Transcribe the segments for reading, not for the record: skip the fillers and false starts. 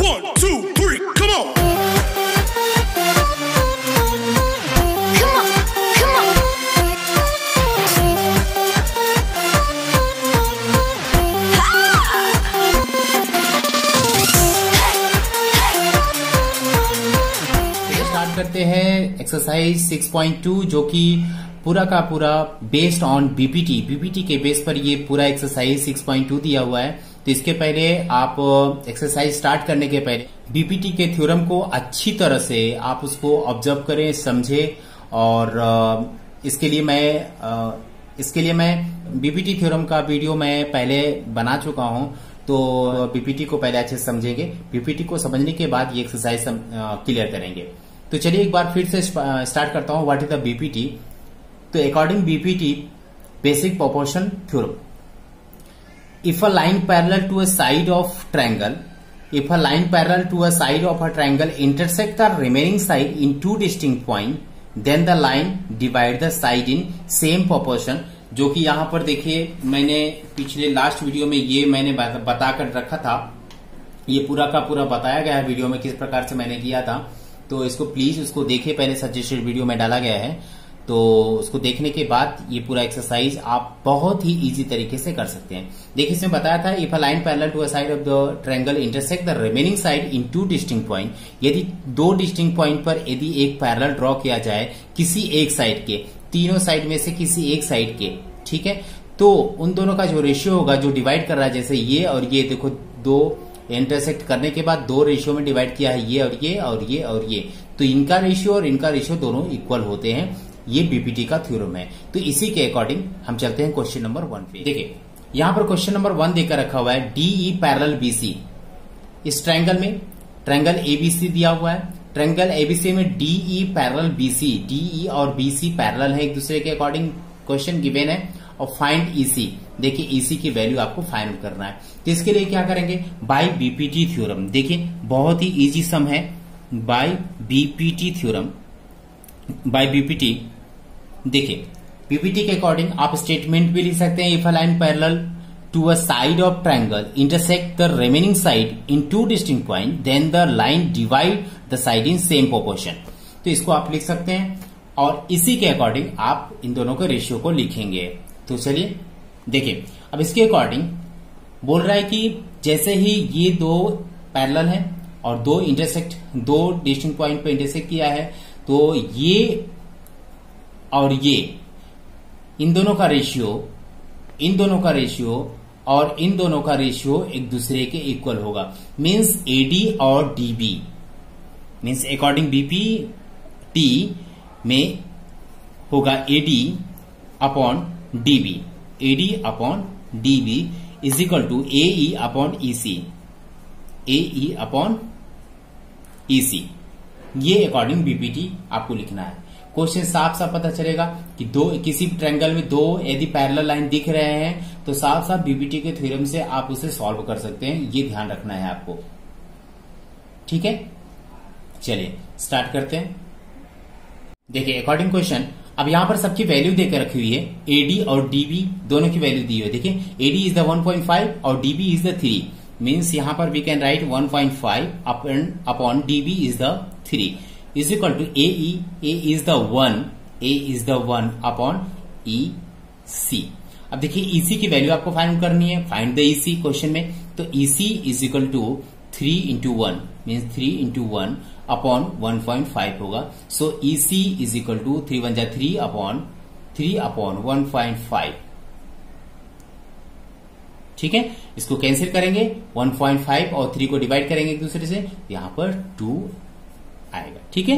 1, 2, 3, come on. Start करते हैं exercise 6.2 जो कि पूरा का पूरा बेस्ड ऑन बीपीटी के बेस पर ये पूरा एक्सरसाइज 6.2 दिया हुआ है। तो इसके पहले आप एक्सरसाइज स्टार्ट करने के पहले बीपीटी के थ्योरम को अच्छी तरह से आप उसको ऑब्जर्व करें, समझें। और इसके लिए मैं बीपीटी थ्योरम का वीडियो मैं पहले बना चुका हूं, तो बीपीटी को पहले अच्छे से समझेंगे। बीपीटी को समझने के बाद ये एक्सरसाइज क्लियर करेंगे। तो चलिए एक बार फिर से स्टार्ट करता हूं। What is the BPT? तो according BPT basic proportion theorem, if a line parallel to a side of triangle intersect the remaining side in two distinct point, then the line divide the side in same proportion। जो कि यहां पर देखिए मैंने पिछले last video में ये मैंने बताकर रखा था, ये पूरा का पूरा बताया गया है वीडियो में किस प्रकार से मैंने किया था। तो इसको प्लीज उसको देखिए, पहले सजेस्टेड वीडियो में डाला गया है। तो उसको देखने के बाद ये पूरा एक्सरसाइज आप बहुत ही इजी तरीके से कर सकते हैं। देखिए इसमें बताया था if a line parallel to a side of the triangle intersect the remaining side in two distinct point, यदि दो डिस्टिंक्ट पॉइंट पर यदि एक पैरेलल ड्रॉ किया जाए किसी एक साइड के, तीनों साइड में से किसी एक साइड के, ठीक है, तो उन दोनों का जो रेशियो होगा जो डिवाइड कर रहा है, जैसे ये और ये, देखो दो इंटरसेक्ट करने के बाद दो रेशियो में डिवाइड किया है, ये और ये और ये और ये, तो इनका रेशियो और इनका रेशियो दोनों इक्वल होते हैं। ये बीपीटी का थ्योरम है। तो इसी के अकॉर्डिंग हम चलते हैं क्वेश्चन नंबर 1 पे। देखिए यहां पर क्वेश्चन नंबर 1 देकर रखा हुआ है डीई पैरेलल बीसी। इस ट्रायंगल में ट्रायंगल एबीसी दिया हुआ है। ट्रायंगल एबीसी में डीई पैरेलल बीसी, डीई और बीसी पैरेलल है एक दूसरे के अकॉर्डिंग, क्वेश्चन गिवन है। और फाइंड ईसी, देखिए ईसी की वैल्यू आपको फाइंड करना है। तो इसके लिए क्या करेंगे? By BPT theorem. देखिए बहुत ही इजी सम है। By BPT theorem, by BPT, देखिए बीपीटी के अकॉर्डिंग आप स्टेटमेंट भी लिख सकते हैं। If a line parallel to a side of triangle intersect the remaining side in two distinct point, then the line divide the side in same proportion. तो इसको आप लिख सकते हैं और इसी के अकॉर्डिंग आप इन दोनों के रेशियो को लिखेंगे। तो चलिए देखिए, अब इसके अकॉर्डिंग बोल रहा है कि जैसे ही ये दो पैरेलल हैं और दो डिस्टिंक्ट पॉइंट पे इंटरसेक्ट किया है, तो ये और ये इन दोनों का रेशियो और इन दोनों का रेशियो एक दूसरे के इक्वल होगा। मींस एडी और डीबी, मींस अकॉर्डिंग बीपीटी में होगा AD upon DB, AD upon DB is equal to AE upon EC, AE upon EC. ये अकॉर्डिंग बीपीटी आपको लिखना है। क्वेश्चन साफ साफ पता चलेगा कि किसी ट्रायंगल में दो यदि पैरेलल लाइन दिख रहे हैं तो साफ साफ बीपीटी के थ्योरम से आप उसे सॉल्व कर सकते हैं। ये ध्यान रखना है आपको, ठीक है। चलिए स्टार्ट करते हैं। देखिए अकॉर्डिंग क्वेश्चन, अब यहां पर सबकी वैल्यू देकर रखी हुई है, एडी और डीबी दोनों की वैल्यू दी हुई है। देखिए एडी इज द 1.5 और डीबी इज द 3, मीन्स यहां पर we can write 1.5 upon DB is the 3 is equal to AE, A is the 1 upon EC। अब देखिए EC की वैल्यू आपको फाइंड करनी है, फाइंड द EC क्वेश्चन में। तो EC is equal to 3 into 1 means 3 into 1 upon 1.5 होगा। So EC is equal to 3 1 जा 3 upon 1.5, ठीक है। इसको कैंसिल करेंगे, 1.5 और 3 को डिवाइड करेंगे एक दूसरे से, यहां पर 2 आएगा, ठीक है।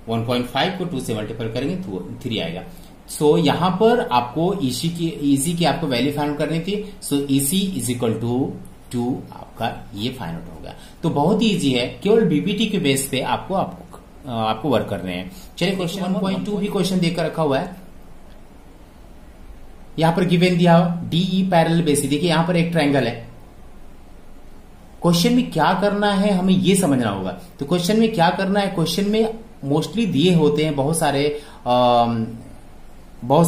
1.5 को 2 से मल्टीप्लाई करेंगे तो 3 आएगा। सो यहां पर आपको EC की आपको वैल्यू फाइंड करनी थी। सो EC इज इक्वल टू 2 आपका ये फाइंड आउट हो गया। तो बहुत ही इजी है, केवल बीपीटी के बेस पे आपको वर्क कर रहे हैं। चलिए क्वेश्चन 1.2 भी क्वेश्चन देकर रखा हुआ है। यहां पर गिवन दिया डीई पैरेलल बेसिस। देखिए यहां पर एक ट्रायंगल है, क्वेश्चन में क्या करना है हमें ये समझना होगा। तो क्वेश्चन में क्या करना है, क्वेश्चन में मोस्टली दिए होते हैं बहुत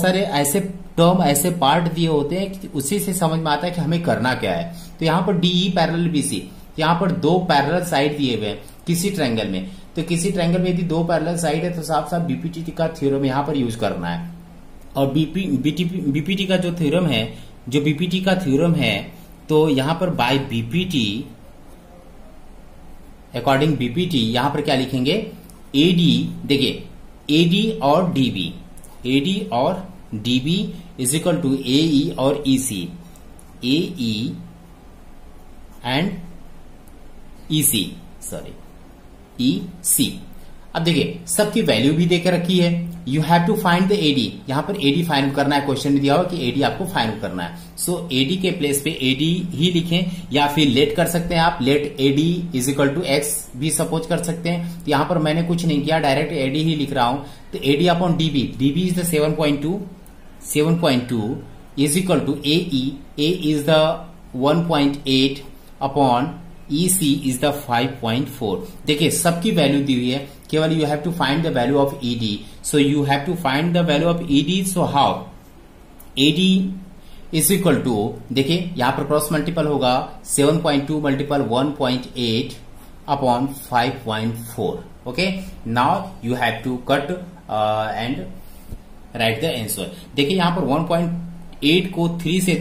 सारे ऐसे टर्म, ऐसे पार्ट दिए होते हैं कि उसी से समझ में आता है कि हमें करना क्या है। तो यहां पर डीई पैरेलल बीसी, यहाँ पर दो पैरेलल साइड दिए हुए हैं किसी ट्रायंगल में, तो किसी ट्रायंगल में यदि दो पैरेलल साइड है तो साफ साफ बीपीटी का थ्योरम यहाँ पर यूज करना है। और बीपीटी का जो थ्योरम है, जो बीपीटी का थ्योरम है, तो यहाँ पर बाय बीपीटी, अकॉर्डिंग बीपीटी यहां पर क्या लिखेंगे, एडी, देखिए एडी और डीबी, एडी और DB is equal to AE और EC, AE and EC, sorry EC. अब देखिए सबकी वैल्यू भी देकर रखी है, you have to find the AD, यहां पर एडी फाइंड करना है, क्वेश्चन में दिया हुआ कि एडी आपको फाइंड करना है। सो एडी के प्लेस पे एडी ही लिखें, या फिर लेट कर सकते हैं आप, let AD is equal to X भी सपोज कर सकते हैं। तो यहां पर मैंने कुछ नहीं किया, डायरेक्ट एडी ही लिख रहा हूं। तो AD upon DB, DB is the 7.2 is equal to AE, A is the 1.8 upon EC is the 5.4। देखिए सबकी वैल्यू दी हुई है, केवल you have to find the value of ED, so you have to find the value of ED। So how, AD is equal to, देखिए यहां पर cross multiple होगा, 7.2 multiple 1.8 upon 5.4। Okay, now you have to cut and right the answer. देखिए यहां पर 1.8 को 3 से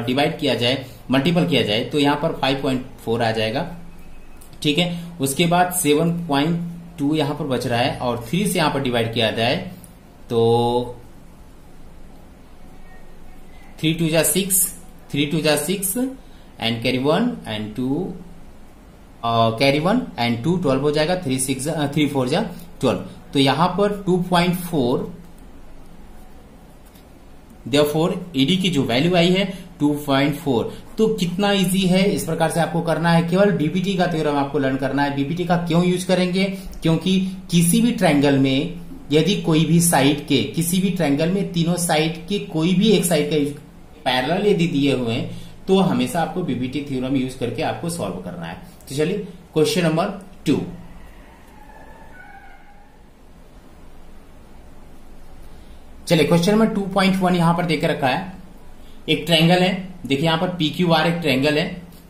divide किया जाए, मल्टीपल किया जाए, तो यहां पर 5.4 आ जाएगा। ठीक है, उसके बाद 7.2 यहां पर बच रहा है और 3 से यहां पर डिवाइड किया जाए तो 3 2 जा 6, 3 2 जा 6 and carry 1 and 2 carry 1 and 2 12 हो जाएगा, 3 4 जा 12। तो यहां पर 2.4, देयरफॉर एडी की जो वैल्यू आई है 2.4। तो कितना इजी है, इस प्रकार से आपको करना है, केवल बीपीटी का थ्योरम आपको लर्न करना है। बीपीटी का क्यों यूज करेंगे, क्योंकि किसी भी ट्रायंगल में यदि कोई भी साइड के, किसी भी ट्रायंगल में तीनों साइड के कोई भी एक साइड का पैरेलल यदि दिए हुए हैं तो हमेशा आपको बीपीटी थ्योरम यूज करके आपको सॉल्व करना है। तो चलिए क्वेश्चन नंबर 2। चलिए क्वेश्चन नंबर 2.1 यहां पर देकर रखा है, एक ट्रायंगल है, देखिए यहां पर PQR एक ट्रायंगल है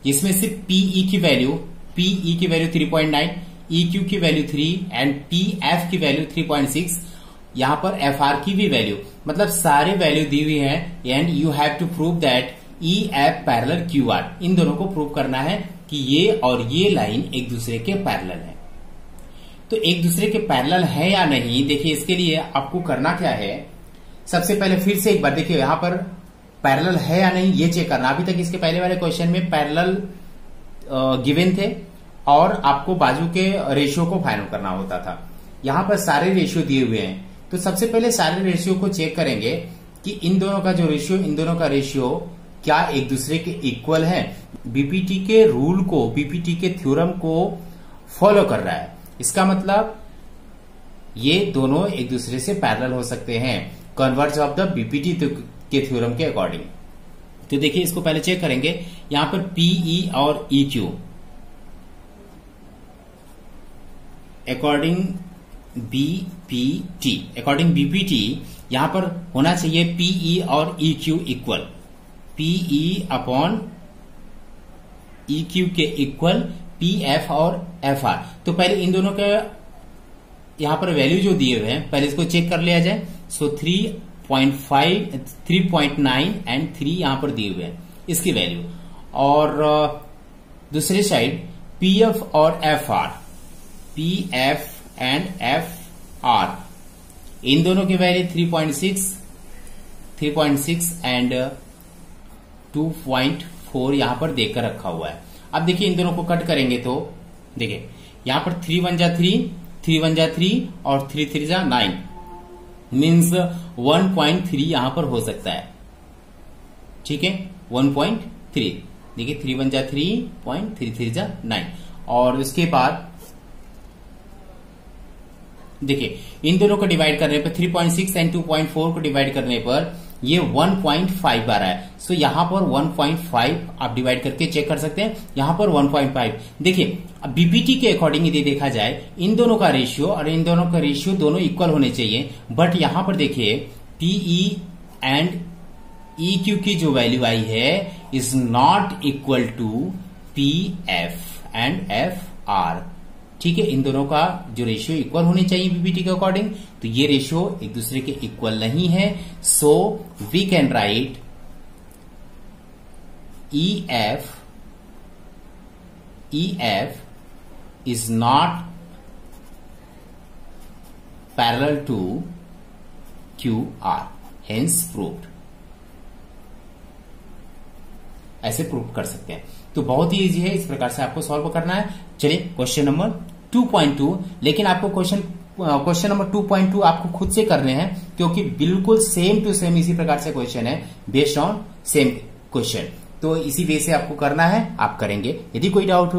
जिसमें से PE की वैल्यू 3.9, EQ की वैल्यू 3 एंड PF की वैल्यू 3.6, यहां पर FR की भी वैल्यू, मतलब सारे वैल्यू दी हुई है and you have to prove that EF parallel QR। इन दोनों को प्रूव करना है कि ये और ये लाइन एक दूसरे के पैरेलल है। तो एक दूसरे के पैरेलल है या नहीं, देखिए इसके लिए आपको करना क्या है, सबसे पहले फिर से एक बार देखिए यहां पर पैरेलल है या नहीं ये चेक करना। अभी तक इसके पहले वाले क्वेश्चन में पैरेलल गिवन थे और आपको बाजू के रेशियो को फाइंड करना होता था। यहां पर सारे रेशियो दिए हुए हैं, तो सबसे पहले सारे रेशियो को चेक करेंगे कि इन दोनों का जो रेशियो, इन दोनों का रेशियो क्या एक दूसरे के इक्वल है, बीपीटी के रूल को, बीपीटी के थ्योरम को फॉलो कर रहा है। इसका मतलब ये दोनों एक दूसरे से पैरेलल हो सकते हैं, कन्वर्ज ऑफ द बीपीटी के थ्योरम के अकॉर्डिंग। तो देखिए इसको पहले चेक करेंगे, यहां पर पीई और EQ अकॉर्डिंग बीपीटी यहां पर होना चाहिए पीई और EQ equal, PE upon EQ के इक्वल PF और FR। तो पहले इन दोनों के यहां पर वैल्यू जो दिए हुए हैं पहले इसको चेक कर लिया जाए। सो 3.5, 3.9 एंड 3 यहां पर दिए हुए हैं इसकी वैल्यू, और दूसरी साइड PF और FR, PF एंड FR, इन दोनों की वैल्यू 3.6 एंड 2.4 यहां पर देकर रखा हुआ है। अब देखिए इन दोनों को कट करेंगे तो देखिए यहां पर 3 1 जा 3, 3 1 जा 3 और 3 3 जा 9, मीन्स 1.3 यहां पर हो सकता है। ठीक है, 1.3, देखिए 3 1 जा 3, 3 3 जा 9, और उसके बाद देखिए इन दोनों को डिवाइड करने पर 3.6 एंड 2.4 को डिवाइड करने पर ये 1.5 आ रहा है। सो यहां पर 1.5 आप डिवाइड करके चेक कर सकते हैं, यहां पर 1.5। देखिए अब बीपीटी के अकॉर्डिंग यदि देखा जाए इन दोनों का रेशियो और इन दोनों का रेशियो दोनों इक्वल होने चाहिए, बट यहां पर देखिए पीई एंड EQ की जो वैल्यू आई है is not equal to PF and F R. ठीक है, इन दोनों का जो रेशियो इक्वल होनी चाहिए बीपीटी के अकॉर्डिंग, तो ये रेशियो एक दूसरे के इक्वल नहीं है। So we can write EF is not parallel to QR, hence proved। ऐसे प्रूव कर सकते हैं। तो बहुत ही इजी है, इस प्रकार से आपको सॉल्व करना है। चलिए क्वेश्चन नंबर 2.2, लेकिन आपको क्वेश्चन नंबर 2.2 आपको खुद से करने हैं, क्योंकि बिल्कुल सेम टू सेम इसी प्रकार से क्वेश्चन है, बेस्ड ऑन सेम क्वेश्चन। तो इसी वे से आपको करना है, आप करेंगे। यदि कोई डाउट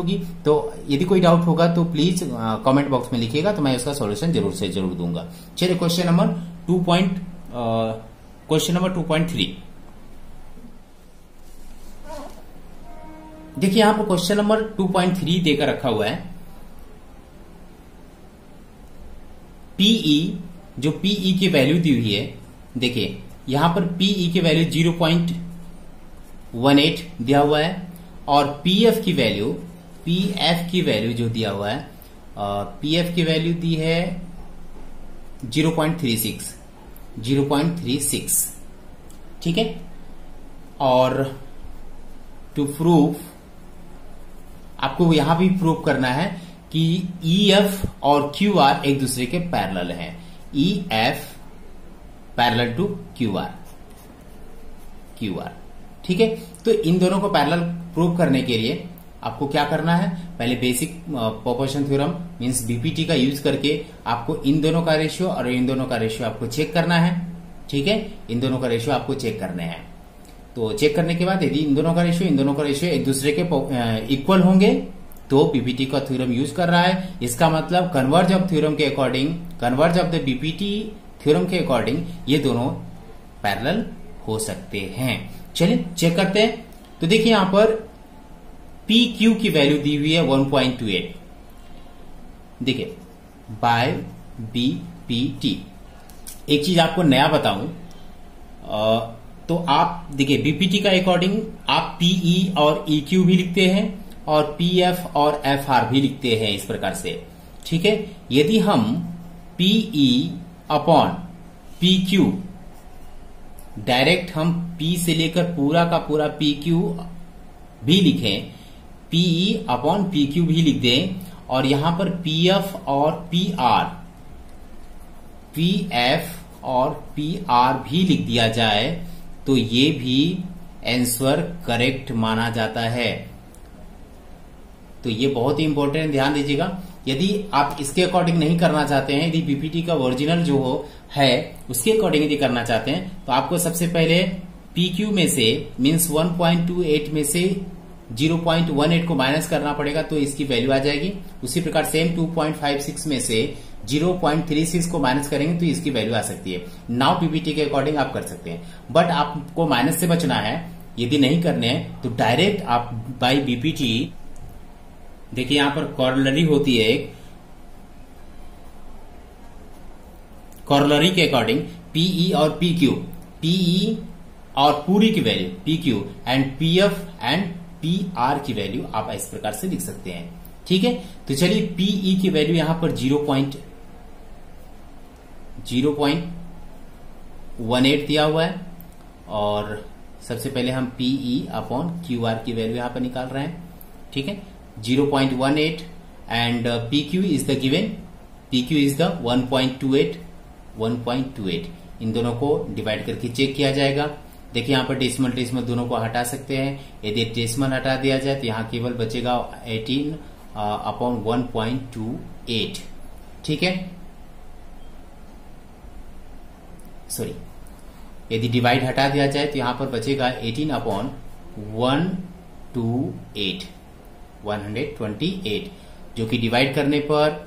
होगा तो प्लीज कमेंट बॉक्स में लिखिएगा, तो मैं उसका सॉल्यूशन जरूर से जरूर दूंगा। चलिए क्वेश्चन नंबर 2.3 देखिए, यहां पर क्वेश्चन नंबर 2.3 देकर रखा हुआ है। पीई, जो पीई की वैल्यू दी हुई है, देखिए यहां पर पीई की वैल्यू 0.18 दिया हुआ है, और पीएफ की वैल्यू जो दिया हुआ है, पीएफ की वैल्यू दी है 0.36। ठीक है, और टू प्रूव आपको यहां भी प्रूव करना है कि ईएफ और क्यूआर एक दूसरे के पैरेलल हैं। EF parallel to QR. ठीक है, तो इन दोनों को पैरेलल प्रूव करने के लिए आपको क्या करना है, पहले basic proportion theorem means BPT का यूज करके आपको इन दोनों का रेशियो और इन दोनों का रेशियो आपको चेक करना है। ठीक है, इन दोनों का रेशियो आपको चेक करने हैं। तो चेक करने के बाद यदि इन दोनों का रेशियो एक दूसरे के इक्वल होंगे, तो बीपीटी का थ्योरम यूज कर रहा है। इसका मतलब converge of the BPT theorem के अकॉर्डिंग ये दोनों पैरेलल हो सकते हैं। चलिए चेक करते हैं। तो देखिए यहां पर पी क्यू की वैल्यू दी हुई है 1.28, देखिए बाय बीपीटी। एक चीज आपको नया बताऊं, तो आप देखिए बीपीटी का अकॉर्डिंग आप पीई और ईक्यू भी लिखते हैं और पीएफ और एफआर भी लिखते हैं इस प्रकार से। ठीक है, यदि हम पीई अपॉन पीक्यू डायरेक्ट हम पी से लेकर पूरा का पूरा पीक्यू भी लिखें, पीई अपॉन पीक्यू भी लिख दें, और यहां पर पीएफ और पीएफ और पीआर भी लिख दिया जाए, तो ये भी आंसर करेक्ट माना जाता है। तो ये बहुत ही इंपॉर्टेंट, ध्यान दीजिएगा। यदि आप इसके अकॉर्डिंग नहीं करना चाहते हैं, यदि बीपीटी का ओरिजिनल जो है उसके अकॉर्डिंग यदि करना चाहते हैं, तो आपको सबसे पहले पीक्यू में से मींस 1.28 में से 0.18 को माइनस करना पड़ेगा, तो इसकी वैल्यू आ जाएगी। उसी प्रकार सेम 2.56 में से 0.36 को माइनस करेंगे तो इसकी वैल्यू आ सकती है। नाउ पीपीटी के अकॉर्डिंग आप कर सकते हैं, बट आपको माइनस से बचना है। यदि नहीं करने हैं तो डायरेक्ट आप बाय बीपीटी, देखिए यहां पर कॉरोलरी होती है एक, कॉरोलरी के अकॉर्डिंग पीई और पीक्यू, पीई और पूरी की value PQ and PF and PR की वैल्यू आप इस प्रकार से लिख सकते हैं। ठीक है, तो चलिए पीई की वैल्यू यहां पर 0.18 दिया हुआ है, और सबसे पहले हम पीई अपॉन क्यूआर की वैल्यू यहां पर निकाल रहे हैं। ठीक है, 0.18 and PQ is the given, PQ is the 1.28। इन दोनों को डिवाइड करके चेक किया जाएगा। देखिए यहाँ पर डेसिमल दोनों को हटा सकते हैं। यदि डेसिमल हटा दिया जाए तो यहाँ केवल बचेगा 18 अपॉन 1.28। ठीक है, सॉरी, यदि डिवाइड हटा दिया जाए तो यहाँ पर बचेगा 18 अपॉन 128, जो कि डिवाइड करने पर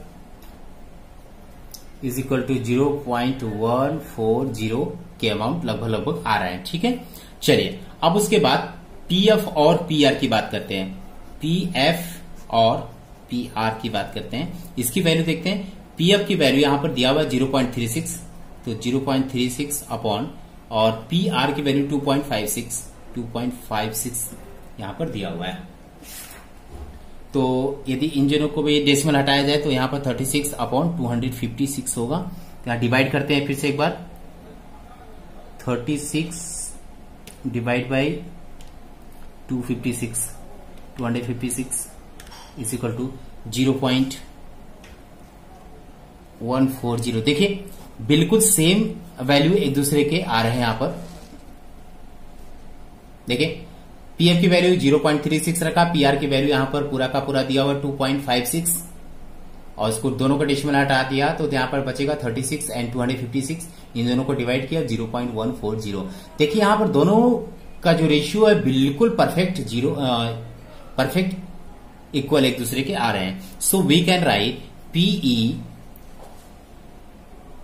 इज इक्वल टू 0.140 के अमाउंट लगभग आ रहा है। ठीक है, चलिए अब उसके बाद पीएफ और पीआर की बात करते हैं। पीएफ और पीआर की बात करते हैं, इसकी वैल्यू देखते हैं। पीएफ की वैल्यू यहां पर दिया हुआ 0.36, तो 0.36 अपॉन, और पीआर की वैल्यू 2.56 यहां पर दिया हुआ है। तो यदि इन दोनों को भी डेसिमल हटाया जाए तो यहाँ पर 36/256 होगा। यहाँ डिवाइड करते हैं फिर से एक बार, 36 divide by 256 is equal to 0.140। देखिए बिल्कुल सेम वैल्यू एक दूसरे के आ रहे हैं यहां पर। देखिए पीएफ की वैल्यू 0.36 रखा, पीआर की वैल्यू यहां पर पूरा का पूरा दिया हुआ 2.56 और इसको दोनों का डेसिमल हटा दिया तो यहां पर बचेगा 36 एंड 256। इन दोनों को डिवाइड किया 0.140। देखिए यहां पर दोनों का जो रेशियो है बिल्कुल परफेक्ट इक्वल एक दूसरे के आ रहे हैं। So we can write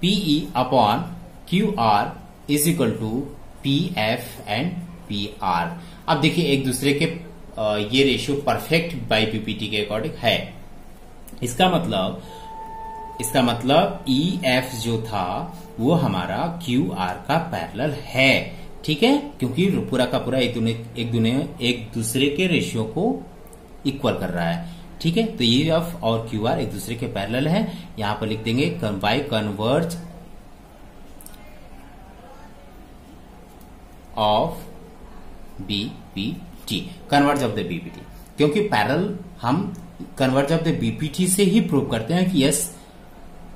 PE upon QR is equal to PF and PR। अब देखिए एक दूसरे के ये रेशियो परफेक्ट बाई पीपीटी के अकॉर्डिंग है। इसका मतलब EF जो था वो हमारा QR का पैरेलल है, ठीक है, क्योंकि पूरा का पूरा एक दूसरे के रेशियो को इक्वल कर रहा है, ठीक है। तो EF और QR एक दूसरे के पैरेलल है। यहां पर लिख देंगे by converse of BPT, converse of the BPT, क्योंकि पैरेलल हम कन्वर्ज ऑफ द BPT से ही प्रूव करते हैं कि yes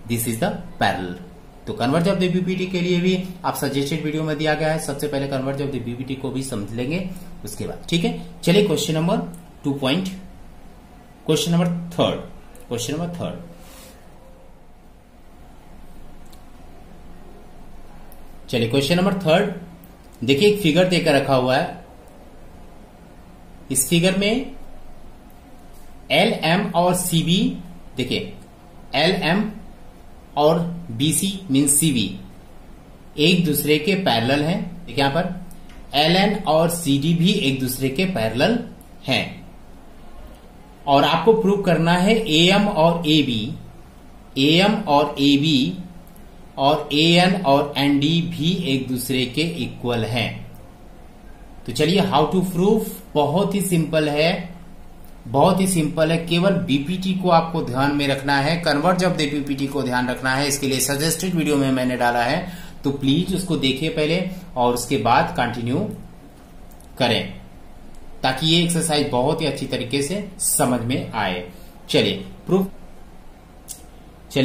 this is the parallel. तो कन्वर्ज ऑफ द BPT के लिए भी आप सजेस्टेड वीडियो में दिया गया है। सबसे पहले कन्वर्ज ऑफ द BPT को भी समझ लेंगे उसके बाद, ठीक है। चलिए क्वेश्चन नंबर थर्ड। चलिए क्वेश्चन नंबर थर्ड, देखिए एक फिगर देकर रखा हुआ है। इस फिगर में LM और CB, देखिए LM और BC मीन CV एक दूसरे के पैरेलल हैं। देखिए यहां पर LN और CD भी एक दूसरे के पैरेलल हैं और आपको प्रूव करना है AM और AB और AN और ND भी एक दूसरे के इक्वल हैं। तो चलिए हाउ टू प्रूफ, बहुत ही सिंपल है, केवल BPT को आपको ध्यान में रखना है, कन्वर्ज ऑफ द BPT को ध्यान रखना है। इसके लिए सजेस्टेड वीडियो में मैंने डाला है, तो प्लीज उसको देखिए पहले और उसके बाद कंटिन्यू करें ताकि ये एक्सरसाइज बहुत ही अच्छी तरीके से समझ में आए। चलिए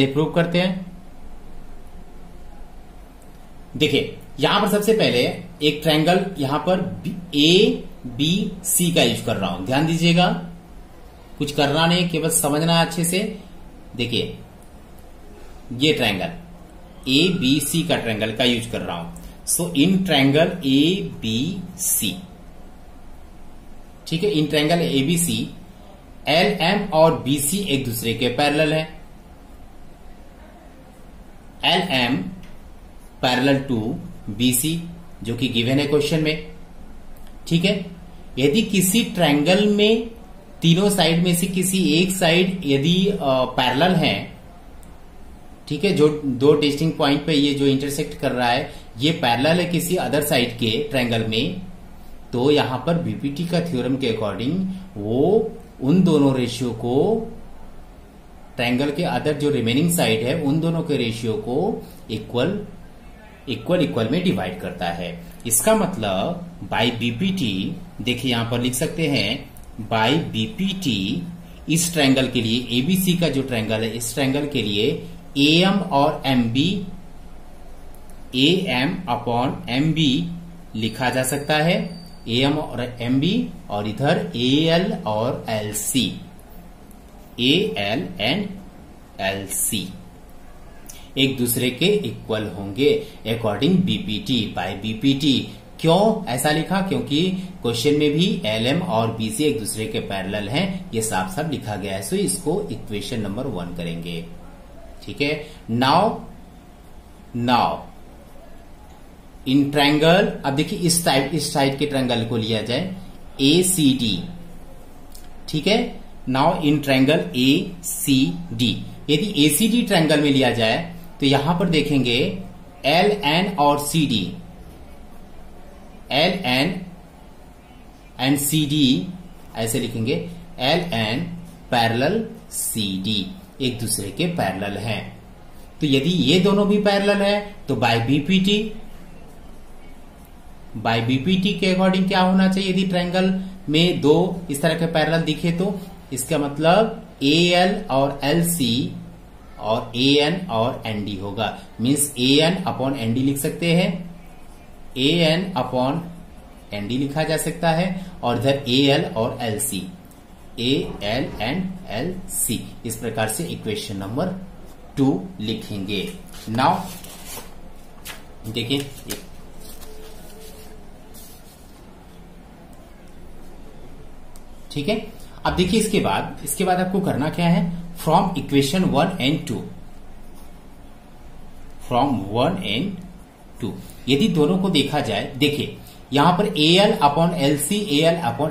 प्रूव करते हैं। देखिए यहां पर सबसे पहले एक ट्रायंगल यहां पर ABC का यूज कर रहा हूं, ध्यान दीजिएगा, कुछ करना नहीं, केवल समझना है अच्छे से। देखिए ये ट्रायंगल ABC का ट्रायंगल का यूज कर रहा हूं। सो इन ट्रायंगल ABC, ठीक है, इन ट्रायंगल ABC LM और BC एक दूसरे के पैरेलल है। LM पैरेलल टू BC जो कि गिवन है क्वेश्चन में, ठीक है। यदि किसी ट्रायंगल में तीनों साइड में से किसी एक साइड यदि पैरेलल है, ठीक है, जो दो डिस्टिंक्ट पॉइंट पे ये जो इंटरसेक्ट कर रहा है ये पैरेलल है किसी अदर साइड के ट्रायंगल में, तो यहां पर BPT का थ्योरम के अकॉर्डिंग वो उन दोनों रेशियो को ट्रायंगल के अदर जो रिमेनिंग साइड है उन दोनों के रेशियो को इक्वल में डिवाइड करता है। इसका मतलब बाय BPT, देखिए यहां पर लिख सकते हैं बाय BPT इस ट्रायंगल के लिए, ABC का जो ट्रायंगल है इस ट्रायंगल के लिए AM और MB, AM अपॉन MB लिखा जा सकता है, AM और MB, और इधर AL और LC, AL एंड LC एक दूसरे के इक्वल होंगे अकॉर्डिंग BPT बाय BPT। क्यों ऐसा लिखा? क्योंकि क्वेश्चन में भी LM और BC एक दूसरे के पैरेलल हैं, ये साफ साफ लिखा गया है। सो इसको इक्वेशन नंबर 1 करेंगे, ठीक है। नाउ इन ट्रायंगल, अब देखिए इस साइड के ट्रायंगल को लिया जाए ACD, ठीक है। नाउ इन ट्रायंगल ACD, यदि ACD ट्रायंगल में लिया जाए तो यहां पर देखेंगे LN और CD, LN एंड CD ऐसे लिखेंगे, LN पैरेलल CD, एक दूसरे के पैरेलल हैं। तो यदि ये दोनों भी पैरेलल है तो बाय बीपीटी के अकॉर्डिंग क्या होना चाहिए? यदि ट्रायंगल में दो इस तरह के पैरेलल दिखे तो इसका मतलब AL और LC और AN और ND होगा। मीन्स AN अपॉन ND लिख सकते हैं, AN अपॉन ND लिखा जा सकता है, और इधर AL और LC, AL एंड LC, इस प्रकार से इक्वेशन नंबर 2 लिखेंगे। नाउ देखिए, ठीक है। अब देखिए इसके बाद आपको करना क्या है? From equation 1 and 2, from 1 and 2 यदि दोनों को देखा जाए, देखिए यहां पर AL अपॉन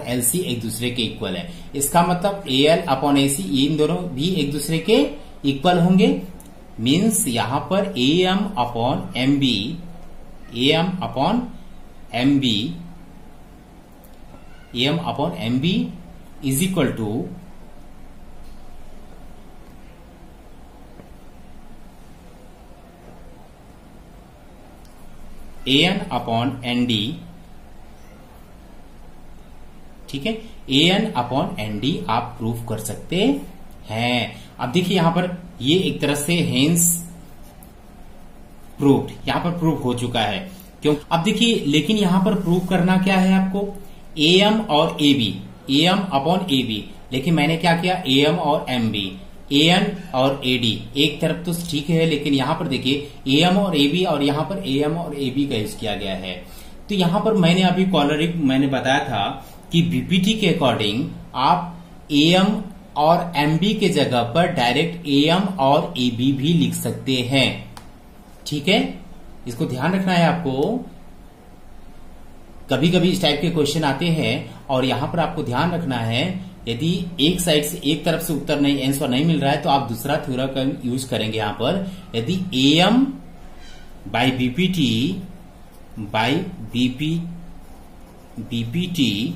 LC एक दूसरे के इक्वल है। इसका मतलब AL अपॉन AC इन दोनों भी एक दूसरे के इक्वल होंगे। मीन्स यहां पर AM upon MB is equal to AN upon ND, ठीक है। AN अपॉन ND आप प्रूव कर सकते हैं। अब देखिए यहां पर ये एक तरह से हेंस प्रूव्ड, यहां पर प्रूव हो चुका है। क्यों? अब देखिए, लेकिन यहां पर प्रूव करना क्या है आपको? AM और AB, AM अपॉन AB, लेकिन मैंने क्या किया? AM और MB, AN और AD, एक तरफ तो ठीक है, लेकिन यहां पर देखिए AM और AB और यहां पर AM और AB का यूज किया गया है। तो यहां पर मैंने अभी कॉलरिंग मैंने बताया था कि बीपीटी के अकॉर्डिंग आप AM और MB के जगह पर डायरेक्ट AM और AB भी लिख सकते हैं, ठीक है। इसको ध्यान रखना है आपको। कभी कभी इस टाइप के क्वेश्चन आते हैं और यहां पर आपको ध्यान रखना है, यदि एक साइड से एक तरफ से उत्तर नहीं, आंसर नहीं मिल रहा है तो आप दूसरा थ्योरम का यूज करेंगे। यहां पर यदि AM बाय बीपीटी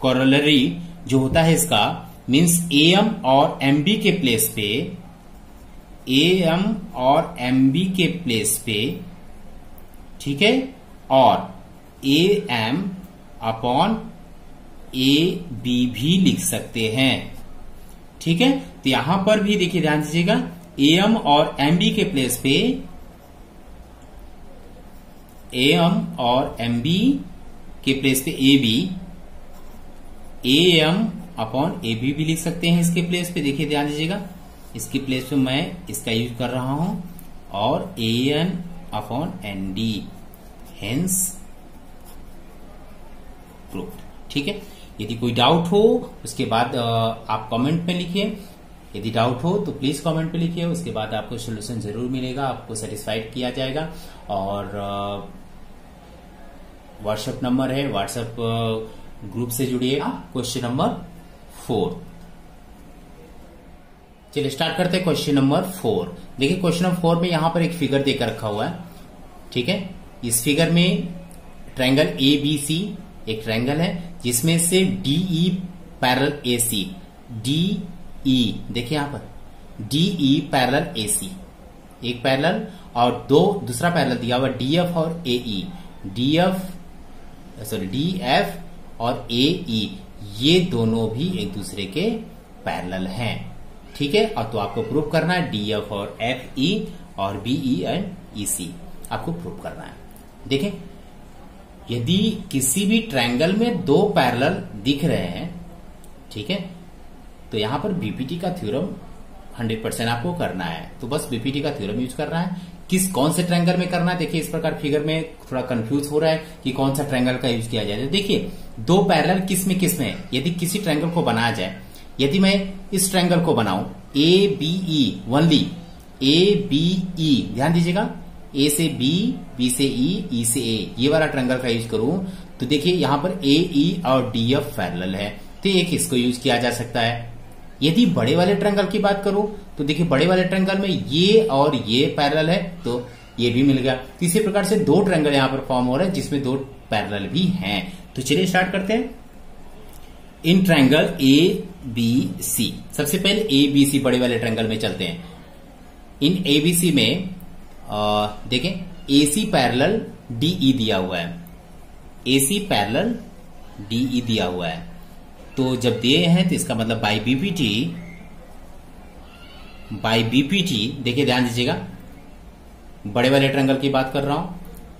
कॉरोलरी जो होता है इसका, मीन्स AM और MB के प्लेस पे, AM और MB के प्लेस पे, ठीक है, और AM अपॉन AB भी लिख सकते हैं, ठीक है। तो यहां पर भी देखिए, ध्यान दीजिएगा, AM और MB के प्लेस पे AM और MB के प्लेस पे AM अपॉन AB भी लिख सकते हैं इसके प्लेस पे। देखिए ध्यान दीजिएगा, इसके प्लेस पे मैं इसका यूज कर रहा हूं, और AN upon ND, hence proved, ठीक है। यदि कोई डाउट हो उसके बाद आप कमेंट में लिखिए। यदि डाउट हो तो प्लीज कमेंट में लिखिए, उसके बाद आपको सोल्यूशन जरूर मिलेगा, आपको सेटिस्फाइड किया जाएगा। और व्हाट्सएप नंबर है, व्हाट्सएप ग्रुप से जुड़िए। क्वेश्चन नंबर 4, चलिए स्टार्ट करते हैं क्वेश्चन नंबर 4। देखिए क्वेश्चन नंबर 4 में यहां पर एक फिगर देकर रखा हुआ है, ठीक है। इस फिगर में ट्रायंगल ABC एक ट्रायंगल है जिसमें से DE पैरेलल AC, DE देखिए यहां पर DE पैरेलल AC एक पैरेलल, और दूसरा पैरेलल दिया हुआ DF और AE, DF और AE, ये दोनों भी एक दूसरे के पैरेलल हैं, ठीक है। और तो आपको प्रूव करना है DF और FE और BE एंड EC आपको प्रूव करना है। देखें, यदि किसी भी ट्रायंगल में दो पैरेलल दिख रहे हैं, ठीक है, तो यहां पर बीपीटी का थ्योरम 100% आपको करना है। तो बस बीपीटी का थ्योरम यूज करना है। कौन से ट्रायंगल में करना है? देखिए इस प्रकार फिगर में थोड़ा कंफ्यूज हो रहा है कि कौन सा ट्रायंगल का यूज किया जाए। देखिए दो पैरेलल किस में है। यदि किसी ट्रायंगल को बनाया जाए, यदि मैं इस ट्रायंगल को बनाऊं ABE ओनली, ABE ध्यान दीजिएगा, A से B, B से E, E से A, ये वाला ट्रायंगल का यूज करूं तो देखिए यहां पर AE और DF पैरेलल है, तो एक इसको यूज किया जा सकता है। यदि बड़े वाले ट्रायंगल की बात करूं तो देखिए बड़े वाले ट्रायंगल में ये और ये पैरेलल है, तो ये भी मिल गया। इसी प्रकार से दो ट्रायंगल यहां पर फॉर्म हो रहे हैं जिसमें दो पैरेलल भी हैं, तो चलिए स्टार्ट करते हैं। In triangle A B C, सबसे पहले ए बी सी बड़े वाले ट्रायंगल में चलते हैं। इन ए बी सी में देखें ए सी पैरेलल डी ई दिया हुआ है, ए सी पैरेलल डी ई दिया हुआ है। तो जब दिए हैं तो इसका मतलब बाई बीपीटी देखिए ध्यान दीजिएगा, बड़े वाले ट्रायंगल की बात कर रहा हूं,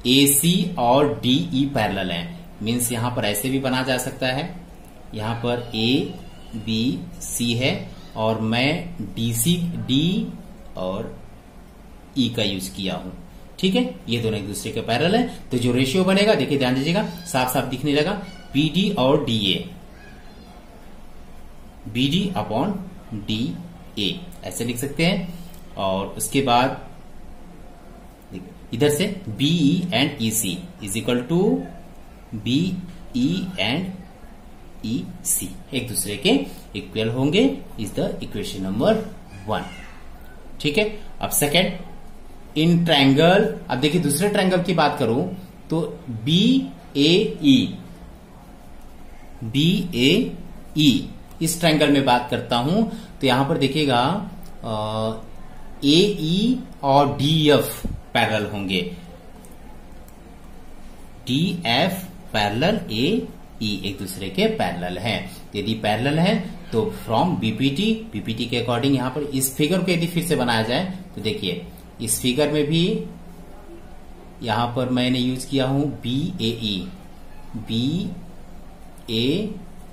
ए सी और डी ई पैरेलल है, मीन्स यहां पर ऐसे भी बना जा सकता है, यहां पर ए बी सी है और मैं डी और ई का यूज किया हूं, ठीक है। ये दोनों एक दूसरे के पैरेलल है, तो जो रेशियो बनेगा देखिए ध्यान दीजिएगा, साफ साफ दिखने लगा, बीडी और DA, BD upon D A ऐसे लिख सकते हैं। और उसके बाद इधर से BE and E C is equal to BE and E C एक दूसरे के इक्वल होंगे, इज द इक्वेशन नंबर 1, ठीक है। अब सेकेंड, इन ट्रायंगल, अब देखिए दूसरे ट्रायंगल की बात करूं तो बी ए ई, इस ट्रायंगल में बात करता हूं तो यहां पर देखिएगा ए ई और डी एफ पैरेलल होंगे, डी एफ पैरेलल ए ई एक दूसरे के पैरेलल हैं। यदि पैरेलल है तो फ्रॉम बीपीटी के अकॉर्डिंग यहां पर इस फिगर को यदि फिर से बनाया जाए तो देखिए इस फिगर में भी यहां पर मैंने यूज किया हूं बी ए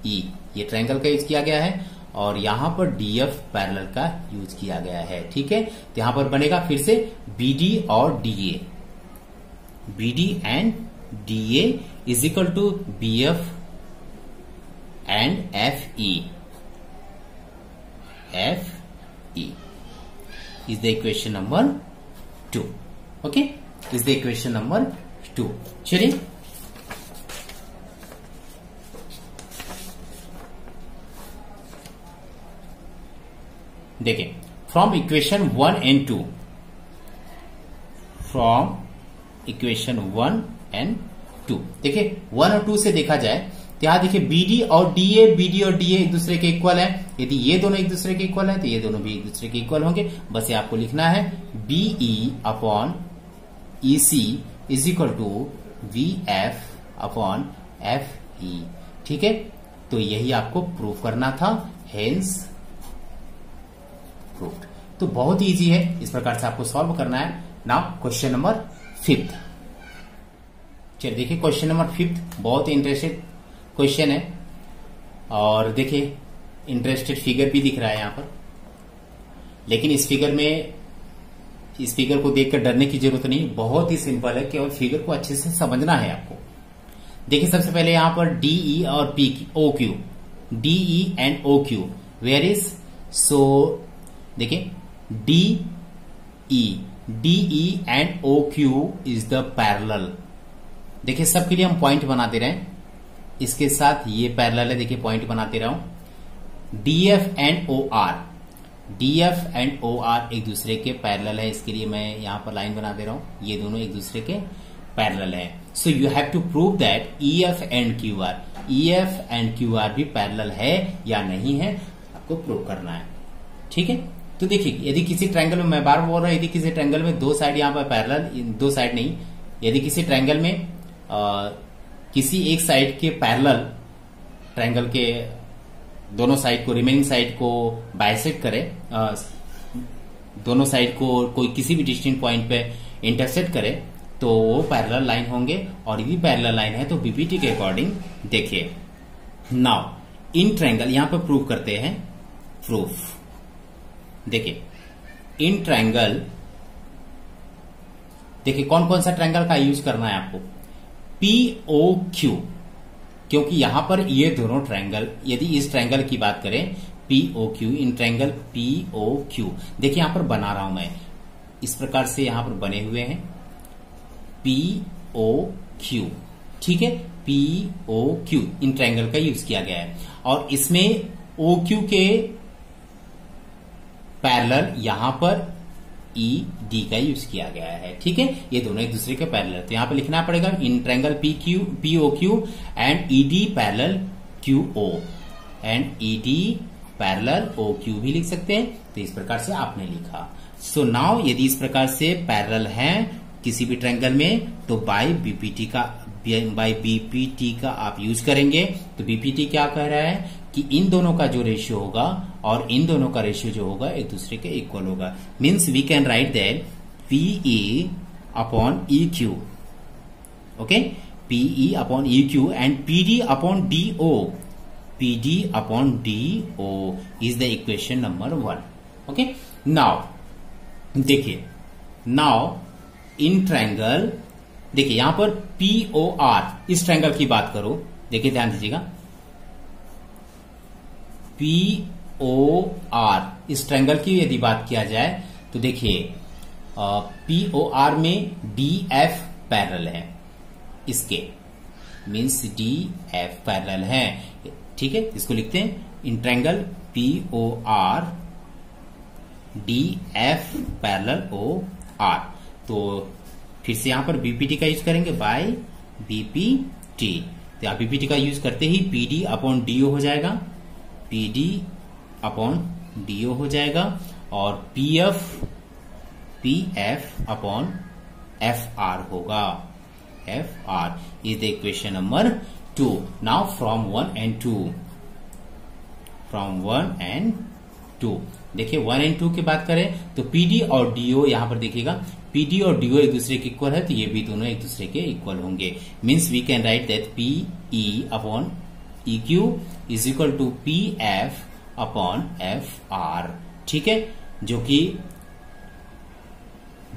ई, ये ट्रायंगल का यूज किया गया है और यहां पर डीएफ पैरेलल का यूज किया गया है, ठीक है। तो यहां पर बनेगा फिर से बीडी और DA, BD and DA is equal to BF and F E is the equation number 2, okay, is the equation number 2। चलिए देखें, from equation 1 and 2, from equation 1 and 2 देखिए 1 और 2 से देखा जाए तो यहां देखिए बीडी और डीए एक दूसरे के इक्वल है, यदि ये दोनों एक दूसरे के इक्वल है तो ये दोनों भी एक दूसरे के इक्वल होंगे। बस ये आपको लिखना है BE upon E C is equal to V F upon F E, ठीक है। तो यही आपको प्रूफ करना था, हेंस प्रूफ्ड। तो बहुत ही इजी है, इस प्रकार से आपको सॉल्व करना है। नाउ क्वेश्चन नंबर 5, चलिए देखिए क्वेश्चन नंबर 5 बहुत ही इंटरेस्टेड क्वेश्चन है और देखिए इंटरेस्टेड फिगर भी दिख रहा है यहां पर, लेकिन इस फिगर को देखकर डरने की जरूरत नहीं, बहुत ही सिंपल है, केवल फिगर को अच्छे से समझना है आपको। देखिए सबसे पहले यहां पर डीई और O Q, DE and O Q where is, so देखिए DE and O Q is the parallel. देखिए सबके लिए हम पॉइंट बना दे रहे हैं, इसके साथ ये पैरेलल है, देखिए पॉइंट बनाते रहा हूं। डीएफ एंड ओ आर एक दूसरे के पैरेलल है, इसके लिए मैं यहां पर लाइन बना दे रहा हूं, ये दोनों एक दूसरे के पैरेलल है। So you have to prove that EF and Q R भी पैरेलल है या नहीं है, आपको प्रूव करना है, ठीक है। तो देखिए यदि किसी ट्रायंगल में, मैं बार बोल रहा हूं, यदि किसी ट्रायंगल में दो साइड यहां पर पैरेलल, दो साइड नहीं, यदि किसी ट्रायंगल में किसी एक साइड के पैरेलल ट्रायंगल के दोनों साइड को, रिमेनिंग साइड को बाइसेक्ट करे, दोनों साइड को कोई किसी भी डिस्टिंक्ट पॉइंट पे इंटरसेक्ट करे तो वो पैरेलल लाइन होंगे, और यदि पैरेलल लाइन है तो बीपीटी के अकॉर्डिंग देखिए। नाउ इन ट्रायंगल यहां पर प्रूव करते हैं, प्रूफ देखिए इन ट्रायंगल, देखिए कौन कौन सा ट्रायंगल का यूज करना है आपको, POQ, क्योंकि यहां पर ये दोनों ट्रायंगल, यदि इस ट्रायंगल की बात करें POQ, इन ट्रायंगल POQ, देखिए यहां पर बना रहा हूं मैं, इस प्रकार से यहां पर बने हुए हैं POQ, ठीक है, POQ इन ट्रायंगल का यूज किया गया है, और इसमें OQ के पैरेलल यहां पर ई डी का यूज किया गया है। ठीक है, ये दोनों एक दूसरे के पैरेलल, तो यहां पर लिखना पड़ेगा in triangle POQ and ED parallel QO and ED parallel OQ भी लिख सकते हैं। तो इस प्रकार से आपने लिखा। सो नाउ यदि इस प्रकार से पैरेलल हैं किसी भी ट्रायंगल में तो बाय बीपीटी का आप यूज करेंगे। तो बीपीटी क्या कह रहा है कि इन दोनों का जो रेशियो होगा और इन दोनों का रेशियो जो होगा एक दूसरे के इक्वल होगा। Means we can write that PE upon EQ, okay, PE upon EQ and PD upon DO, PD upon DO is the equation number 1। Okay, now देखिए, नाउ इन ट्रायंगल, देखिए यहां पर POR, इस ट्रायंगल की बात करो, देखिए ध्यान दीजिएगा, POR इस ट्रायंगल की यदि बात किया जाए तो देखिए POR में DF पैरेलल है, इसके मीन्स DF पैरेलल है। ठीक है, इसको लिखते हैं in triangle POR DF parallel OR। तो फिर से यहां पर बीपीटी का यूज करेंगे बाय बीपीटी। तो आप बीपीटी का यूज करते ही PD अपॉन DO हो जाएगा, PD अपॉन DO हो जाएगा और PF अपॉन FR होगा। FR is the equation number 2। Now from 1 and 2, from 1 and 2, देखिए 1 and 2 की बात करें तो PD और DO यहां पर देखिएगा, PD और DO एक दूसरे के इक्वल है तो ये भी दोनों एक दूसरे के इक्वल होंगे। Means we can write that PE upon EQ is equal to PF upon FR। ठीक है, जो कि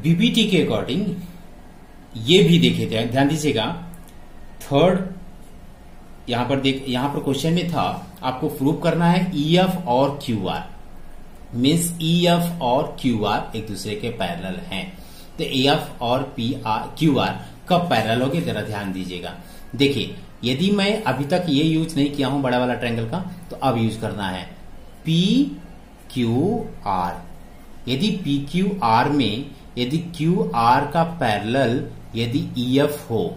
बीपीटी के अकॉर्डिंग ये भी देखिए, ध्यान दीजिएगा, थर्ड यहां पर क्वेश्चन में था आपको प्रूव करना है EF और QR, मीन्स EF और QR एक दूसरे के पैरेलल हैं। तो EF और QR कब पैरेलल होगी जरा ध्यान दीजिएगा। देखिए यदि मैं अभी तक ये यूज नहीं किया हूं बड़ा वाला ट्रायंगल का, तो अब यूज करना है PQR। यदि PQR में यदि QR का पैरेलल यदि EF हो,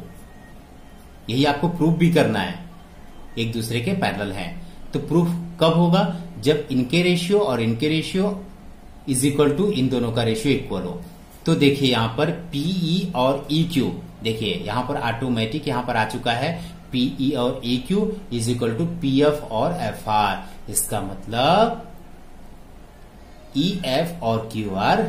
यही आपको प्रूफ भी करना है, एक दूसरे के पैरेलल हैं। तो प्रूफ कब होगा? जब इनके रेशियो और इनके रेशियो इज इक्वल टू इन दोनों का रेशियो इक्वल हो। तो देखिए यहां पर PE और EQ, देखिए यहां पर ऑटोमेटिक यहां पर आ चुका है PE और EQ is equal to PF और FR। इसका मतलब EF और QR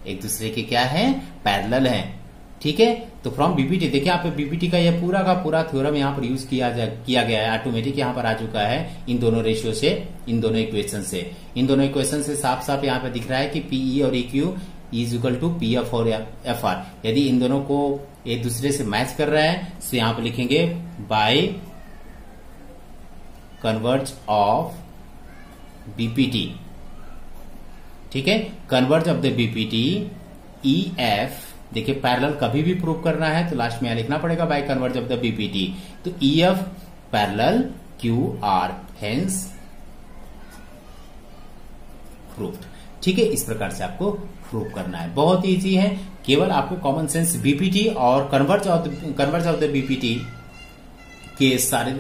एक दूसरे के क्या है? पैरेलल हैं। ठीक है, तो फ्रॉम बीपीटी देखिए आप बीपीटी का ये पूरा का पूरा थ्योरम यहाँ पर यूज किया गया है, ऑटोमेटिक यहाँ पर आ चुका है इन दोनों रेशियो से, इन दोनों इक्वेशन से। इन दोनों इक्वेशन से साफ साफ यहाँ पे दिख रहा है कि PE और EQ is equal to PF और FR। यदि इन दोनों को एक दूसरे से मैच कर रहा है तो यहाँ पे लिखेंगे बाय कन्वर्ज ऑफ बीपीटी। ठीक है, converge of the BPT EF, देखिए पैरेलल कभी भी प्रूव करना है तो लास्ट में यहां लिखना पड़ेगा by converse of the BPT. तो EF parallel QR, hence proved. ठीक है, इस प्रकार से आपको प्रूव करना है, बहुत इजी है। केवल आपको कॉमन सेंस बीपीटी और कन्वर्ज ऑफ द बीपीटी के सारे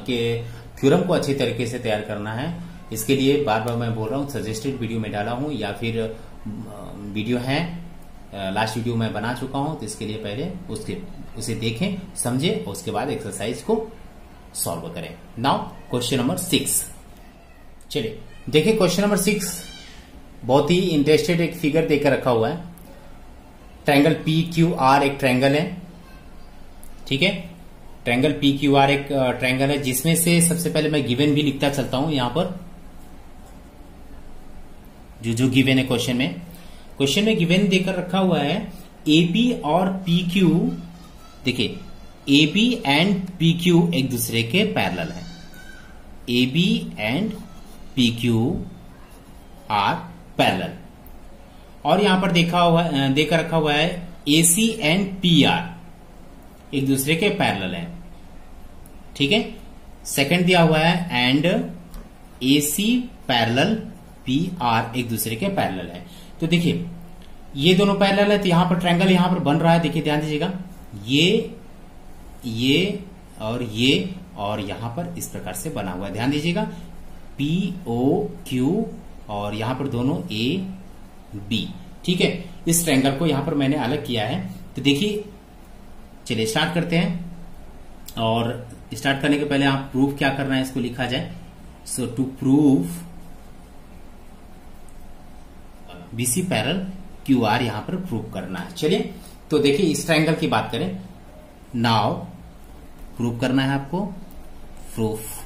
के थ्योरम को अच्छी तरीके से तैयार करना है। इसके लिए बार बार मैं बोल रहा हूं, सजेस्टेड वीडियो में डाला हूं या फिर वीडियो है लास्ट वीडियो मैं बना चुका हूं, तो इसके लिए पहले उसे देखें, समझें और उसके बाद एक्सरसाइज को सॉल्व करें। नाउ क्वेश्चन नंबर 6, चलिए देखिए क्वेश्चन नंबर 6 बहुत ही इंटरेस्टेड एक फिगर देकर रखा हुआ है। ट्रायंगल PQR एक ट्रायंगल है। ठीक है, ट्रायंगल PQR एक ट्रायंगल है जिसमें से सबसे पहले मैं गिवन भी लिखता चलता हूं यहां पर, जो गिवन है क्वेश्चन में गिवन देकर रखा हुआ है AB और PQ। देखिए AB एंड PQ एक दूसरे के पैरेलल है। AB and PQ are parallel. और यहां पर देकर रखा हुआ है AC एंड PR एक दूसरे के पैरेलल है। ठीक है, सेकंड दिया हुआ है एंड AC पैरेलल PR एक दूसरे के पैरेलल है। तो देखिए ये दोनों पैरेलल है तो यहां पर ट्रायंगल यहां पर बन रहा है। देखिए ध्यान दीजिएगा, ये और यहां पर इस प्रकार से बना हुआ है। ध्यान दीजिएगा, पी ओ क्यू और यहां पर दोनों ए बी। ठीक है, इस ट्रायंगल को यहां पर मैंने अलग किया है। तो देखिए, चलिए स्टार्ट करते हैं। और स्टार्ट करने के पहले आप प्रूफ क्या करना है इसको लिखा जाए। So to prove BC parallel Q R यहां पर प्रूव करना है। चलिए, तो देखिए इस ट्रायंगल की बात करें। नाउ प्रूव करना है आपको। Proof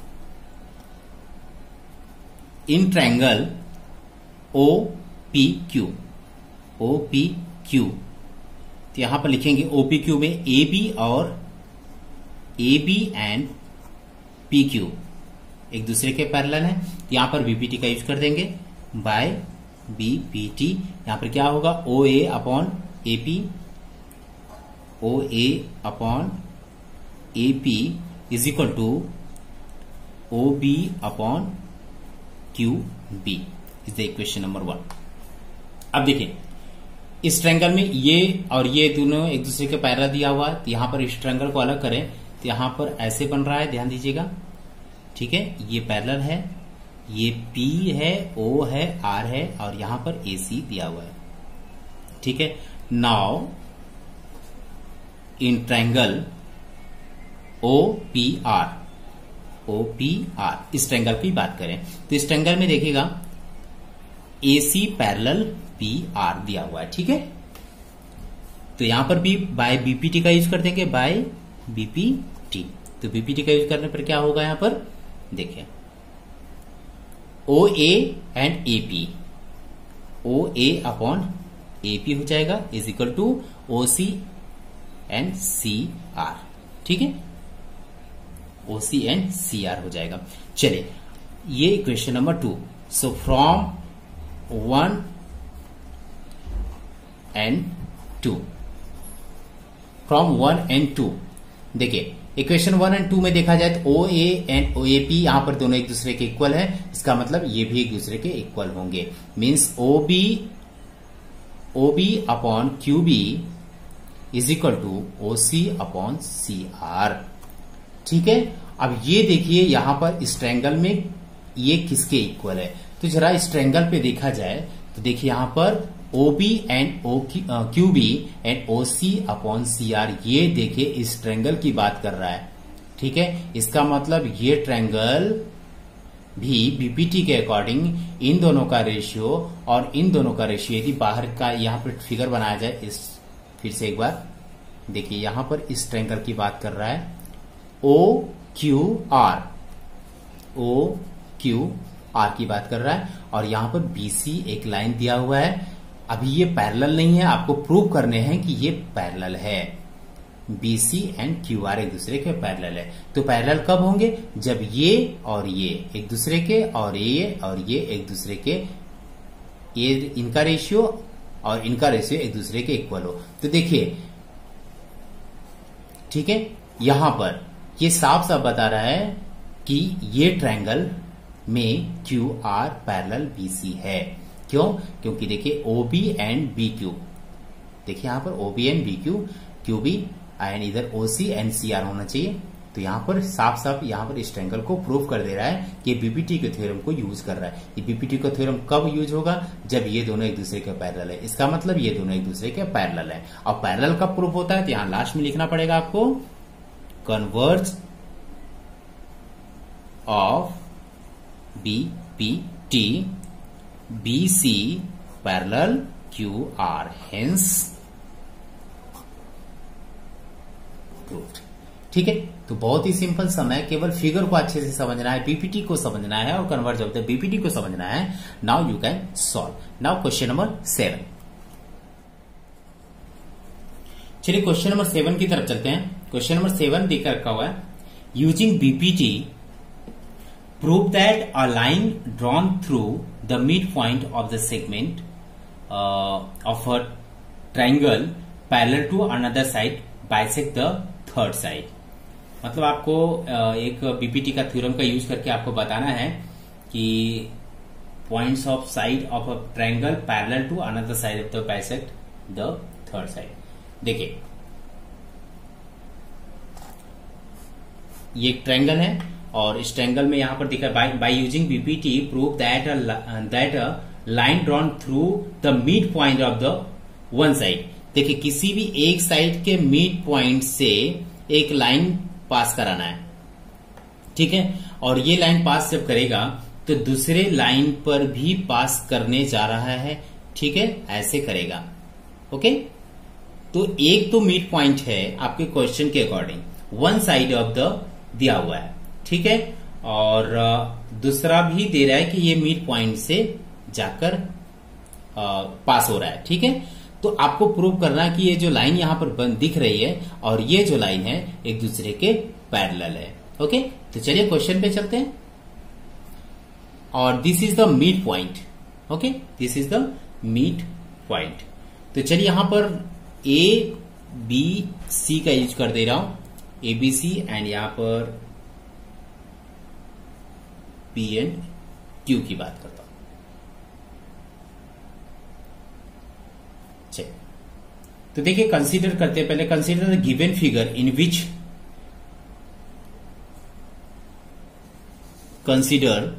in triangle O P Q, O P Q, तो यहां पर लिखेंगे ओपी क्यू में ए बी और A B and P Q एक दूसरे के पैरेलल है। यहां पर बीपीटी का यूज कर देंगे बाय बीपीटी। यहां पर क्या होगा, O A upon A P, O A upon A P is equal to O B upon Q B is the equation number 1। अब देखिए, इस ट्रायंगल में ये और ये दोनों एक दूसरे के पैरेलल दिया हुआ है। तो यहां पर इस ट्रायंगल को अलग करें तो यहां पर ऐसे बन रहा है। ध्यान दीजिएगा, ठीक है, ये पैरेलल है, ये P है, O है, R है और यहां पर AC दिया हुआ है। ठीक है, now in triangle OPR, OPR इस ट्रायंगल की बात करें तो इस ट्रायंगल में देखिएगा AC पैरेलल PR दिया हुआ है। ठीक है, तो यहां पर भी बाय बीपीटी का यूज कर देंगे, बाय बीपीटी। तो बीपीटी का यूज करने पर क्या होगा, यहां पर देखिए O A and A P, O A upon A P हो जाएगा is equal to O C and C R. ठीक है, ओ सी एंड सी आर हो जाएगा। चलिए, ये equation number 2। So from 1 and 2, from 1 and 2 देखिए इक्वेशन 1 एंड 2 में देखा जाए तो ओ A and O A P यहां पर दोनों एक दूसरे के इक्वल है। इसका मतलब ये भी एक दूसरे के इक्वल होंगे। Means O B upon Q B is equal to O C upon C R. ठीक है, अब ये देखिए यहां पर इस ट्रायंगल में ये किसके इक्वल है। तो जरा इस ट्रायंगल पे देखा जाए तो देखिए यहां पर O B and Q B and O C upon C R, ये देखिए इस ट्रायंगल की बात कर रहा है। ठीक है, इसका मतलब ये ट्रायंगल भी बीपीटी के अकॉर्डिंग इन दोनों का रेशियो और इन दोनों का रेशियो, यदि बाहर का यहां पर फिगर बनाया जाए, इस फिर से एक बार देखिए यहां पर इस ट्रायंगल की बात कर रहा है O Q R, O Q R की बात कर रहा है और यहां पर बीसी एक लाइन दिया हुआ है। अभी ये पैरेलल नहीं है, आपको प्रूव करने हैं कि ये पैरेलल है। बीसी एंड क्यू आर एक दूसरे के पैरेलल है। तो पैरेलल कब होंगे, जब ये और ये एक दूसरे के और ये एक दूसरे के, ये इनका रेशियो और इनका रेशियो एक दूसरे के इक्वल हो। तो देखिए, ठीक है, यहां पर ये साफ साफ बता रहा है कि ये ट्रायंगल में क्यू आर पैरेलल बीसी है। क्यों, क्योंकि देखिए O B and B Q, देखिए यहां पर O B and B Q, Q B and इधर O C and C are होना चाहिए। तो यहां पर साफ साफ यहां पर इस ट्रायंगल को प्रूव कर दे रहा है कि बीपीटी के थ्योरम को यूज कर रहा है। ये बीपीटी का थ्योरम कब यूज होगा, जब ये दोनों एक दूसरे के पैरेलल है। इसका मतलब ये दोनों एक दूसरे के पैरेलल है। और पैरेलल कब प्रूव होता है, तो यहां लास्ट में लिखना पड़ेगा आपको, converse of BPT BC parallel QR, hence proved. ठीक है, तो बहुत ही सिंपल सम है, केवल फिगर को अच्छे से समझना है, बीपीटी को समझना है और कन्वर्ज ऑफ द बीपीटी को समझना है। Now you can solve. Now question number 7। चलिए क्वेश्चन नंबर 7 की तरफ चलते हैं। क्वेश्चन नंबर 7 देकर रखा हुआ है, using BPT prove that a line drawn through the midpoint of the segment of a triangle parallel to another side bisect the third side। मतलब आपको एक बीपीटी का थ्योरम का यूज करके आपको बताना है कि points of side of a triangle parallel to another side of the bisect the third side. देखिए ये एक ट्रायंगल है और इस ट्रायंगल में यहां पर दिखा by using BPT prove that a line drawn through the mid point of the one side. देखिए किसी भी एक साइड के मिड पॉइंट से एक लाइन पास कराना है, ठीक है, और ये लाइन पास जब करेगा तो दूसरे लाइन पर भी पास करने जा रहा है, ठीक है, ऐसे करेगा। ओके, तो एक तो मिड पॉइंट है आपके क्वेश्चन के according, one side of the दिया हुआ है, ठीक है, और दूसरा भी दे रहा है कि ये मिड पॉइंट से जाकर पास हो रहा है, ठीक है। तो आपको प्रूव करना कि ये जो लाइन यहां पर दिख रही है और ये जो लाइन है एक दूसरे के पैरेलल है। ओके, तो चलिए क्वेश्चन पे चलते हैं। और this is the mid point. Okay, this is the mid point. तो चलिए यहां पर ए बी सी का यूज कर दे रहा हूं, ए बी सी, एंड यहां पर पी एंड क्यू की बात करता हूं। चलिए, तो देखिए कंसीडर करते हैं, पहले consider the given figure in which consider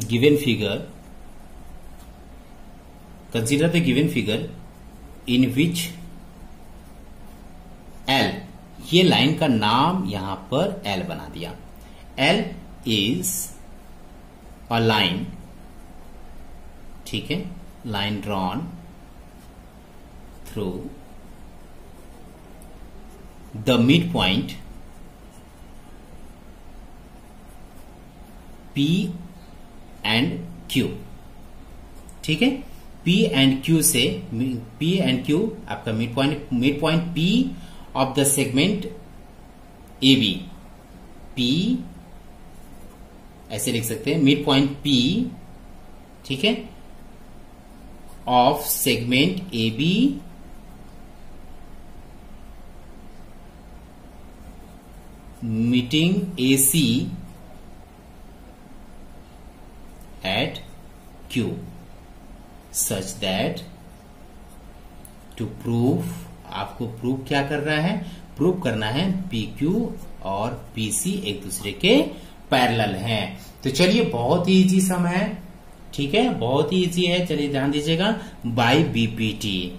given figure, consider the given figure in which L, ये लाइन का नाम यहां पर L बना दिया। L is a line, ठीक है, line drawn through the midpoint P and Q, ठीक है, P एंड Q से, P एंड Q आपका mid point P of the segment AB, P ऐसे लिख सकते हैं, मिड पॉइंट P, ठीक है, of segment AB meeting AC at Q such that to prove, आपको प्रूव क्या कर रहा है, प्रूव करना है PQ और PC एक दूसरे के पैरेलल हैं। तो चलिए बहुत ही इजी सम है, ठीक है, बहुत ही इजी है। चलिए ध्यान दीजिएगा, बाय बीपीटी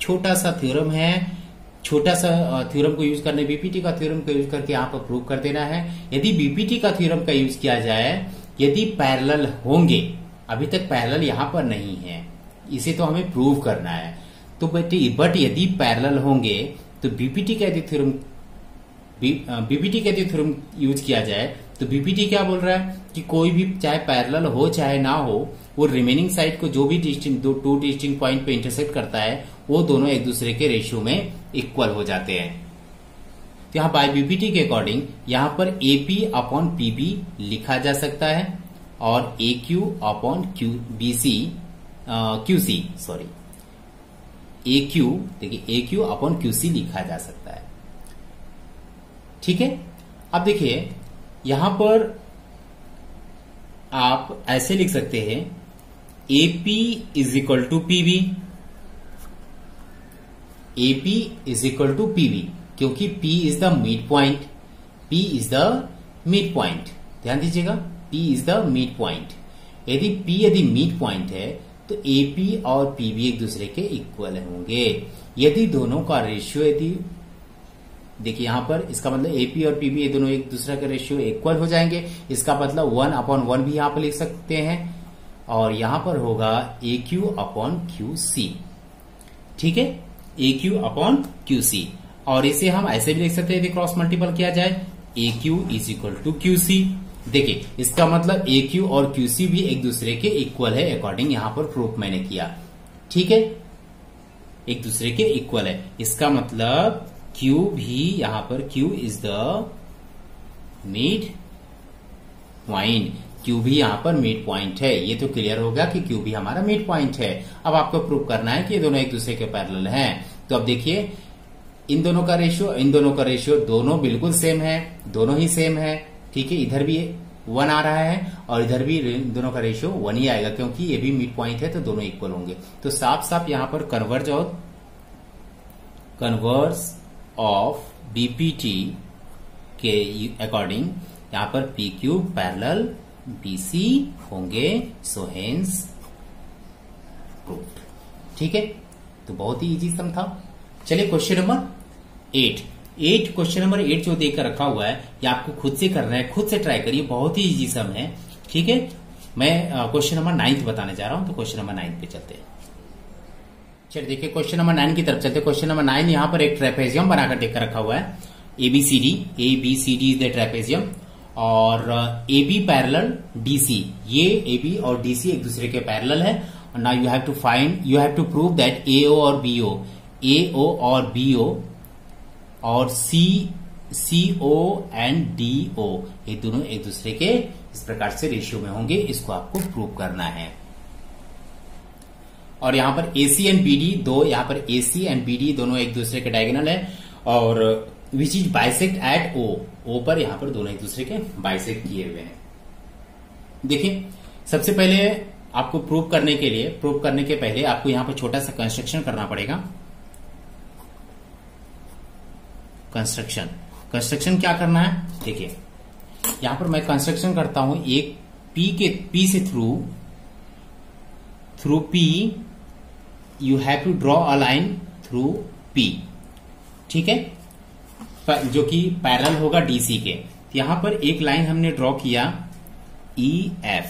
छोटा सा थ्योरम है, छोटा सा थ्योरम को यूज करने, बीपीटी का थ्योरम को यूज करके यहाँ पर प्रूव कर देना है। यदि बीपीटी का थ्योरम का यूज किया जाए, यदि पैरेलल होंगे, अभी तक पैरेलल यहां पर नहीं है, इसे तो हमें प्रूव करना है, तो बट यदि पैरेलल होंगे तो बीपीटी का यदि थ्योरम यूज किया जाए तो बीपीटी क्या बोल रहा है कि कोई भी चाहे पैरेलल हो चाहे ना हो, वो रिमेनिंग साइड को जो भी टू डिस्टिंक्ट पॉइंट पे इंटरसेक्ट करता है वो दोनों एक दूसरे के रेशियो में इक्वल हो जाते हैं। तो यहाँ बाय बीपीटी के अकॉर्डिंग यहां पर AP अपॉन PB लिखा जा सकता है और AQ upon QC, sorry, AQ, देखिए AQ अपॉन QC लिखा जा सकता है, ठीक है। अब देखिए यहां पर आप ऐसे लिख सकते हैं, AP is equal to PB, AP is equal to PB, क्योंकि P is the mid point, P is the mid point, ध्यान दीजिएगा, P is the mid point. यदि मिड पॉइंट है तो AP और PB एक दूसरे के इक्वल होंगे। यदि दोनों का रेशियो, यदि देखिए यहां पर इसका मतलब AP और PB ये दोनों एक दूसरे के रेशियो इक्वल हो जाएंगे, इसका मतलब 1/1 भी यहां पर लिख सकते हैं, और यहां पर होगा AQ अपॉन QC, ठीक है, AQ अपॉन QC। और इसे हम ऐसे भी लिख सकते हैं, यदि क्रॉस मल्टीपल किया जाए, AQ is equal to QC। देखिए इसका मतलब AQ और QC भी एक दूसरे के इक्वल है, अकॉर्डिंग यहां पर प्रूफ मैंने किया, ठीक है, एक दूसरे के इक्वल है। इसका मतलब Q भी यहां पर, Q is the mid point, Q भी यहां पर मिड पॉइंट है। ये तो क्लियर होगा कि Q भी हमारा मिड पॉइंट है। अब आपको प्रूव करना है कि ये दोनों एक दूसरे के पैरेलल हैं। तो अब देखिए इन दोनों का रेशियो, इन दोनों का रेशियो दोनों बिल्कुल सेम है, दोनों ही सेम है, ठीक है, इधर भी 1 आ रहा है और इधर भी दोनों का रेशियो 1 ही आएगा, क्योंकि ये भी मिड पॉइंट है तो दोनों इक्वल होंगे। तो साफ साफ यहां पर कन्वर्स ऑफ बीपीटी के अकॉर्डिंग यहां पर पी क्यू पैरेलल बीसी होंगे, सो हेंस प्रूव्ड। ठीक है, तो बहुत ही इजी सम था। चलिए क्वेश्चन नंबर 8 क्वेश्चन नंबर 8 जो देकर रखा हुआ है ये आपको खुद से करना है, खुद से ट्राई करिए, बहुत ही इजी सम है। ठीक है, मैं क्वेश्चन नंबर 9 बताने जा रहा हूं, तो क्वेश्चन नंबर 9 पे चलते हैं। चलिए देखिए क्वेश्चन नंबर 9 की तरफ चलते हैं। क्वेश्चन नंबर 9 यहां पर एक ट्रेपेजियम बनाकर देकर रखा हुआ है, एबीसीडी इज द ट्रेपेजियम, और AB पैरेलल DC, ये AB और DC एक दूसरे के पैरेलल है। Now you have to prove that AO और BO और CO एंड DO ये दोनों एक दूसरे के इस प्रकार से रेशियो में होंगे, इसको आपको प्रूव करना है। और यहां पर AC एंड BD यहां पर AC एंड BD दोनों एक दूसरे के डायगोनल है, और which is bisect at O पर यहां पर दोनों एक दूसरे के बाइसेक्ट किए हुए हैं। देखिए सबसे पहले आपको प्रूव करने के पहले आपको यहां पर छोटा सा कंस्ट्रक्शन करना पड़ेगा। कंस्ट्रक्शन क्या करना है, देखिए यहां पर मैं कंस्ट्रक्शन करता हूं एक P से through P you have to draw a line through P, ठीक है, जो कि पैरेलल होगा DC के। यहां पर एक लाइन हमने ड्रॉ किया EF,